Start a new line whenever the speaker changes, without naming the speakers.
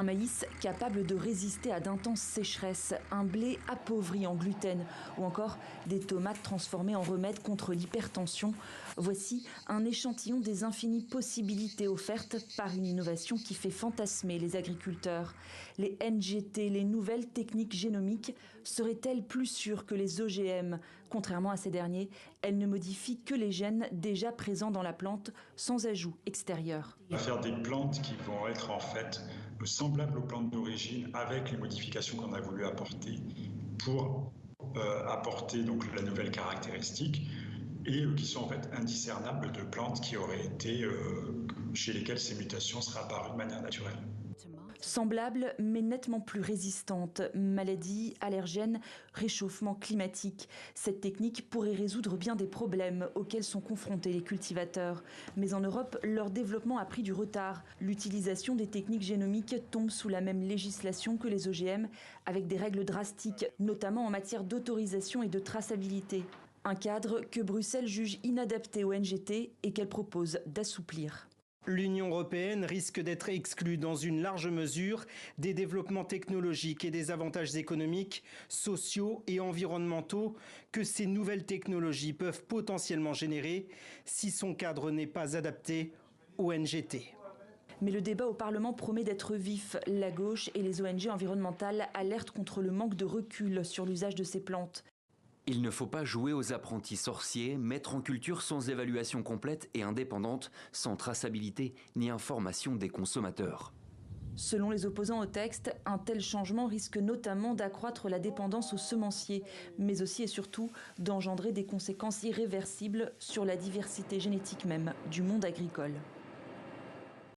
Un maïs capable de résister à d'intenses sécheresses, un blé appauvri en gluten ou encore des tomates transformées en remède contre l'hypertension. Voici un échantillon des infinies possibilités offertes par une innovation qui fait fantasmer les agriculteurs. Les NGT, les nouvelles techniques génomiques, seraient-elles plus sûres que les OGM? Contrairement à ces derniers, elles ne modifient que les gènes déjà présents dans la plante sans ajout extérieur.
On va faire des plantes qui vont être en fait semblables aux plantes d'origine avec les modifications qu'on a voulu apporter pour apporter donc la nouvelle caractéristique et qui sont en fait indiscernables de plantes qui auraient été chez lesquelles ces mutations seraient apparues de manière naturelle.
Semblables mais nettement plus résistantes. Maladies, allergènes, réchauffement climatique. Cette technique pourrait résoudre bien des problèmes auxquels sont confrontés les cultivateurs. Mais en Europe, leur développement a pris du retard. L'utilisation des techniques génomiques tombe sous la même législation que les OGM, avec des règles drastiques, notamment en matière d'autorisation et de traçabilité. Un cadre que Bruxelles juge inadapté au NGT et qu'elle propose d'assouplir.
L'Union européenne risque d'être exclue dans une large mesure des développements technologiques et des avantages économiques, sociaux et environnementaux que ces nouvelles technologies peuvent potentiellement générer si son cadre n'est pas adapté au NGT.
Mais le débat au Parlement promet d'être vif. La gauche et les ONG environnementales alertent contre le manque de recul sur l'usage de ces plantes.
Il ne faut pas jouer aux apprentis sorciers, mettre en culture sans évaluation complète et indépendante, sans traçabilité ni information des consommateurs.
Selon les opposants au texte, un tel changement risque notamment d'accroître la dépendance aux semenciers, mais aussi et surtout d'engendrer des conséquences irréversibles sur la diversité génétique même du monde agricole.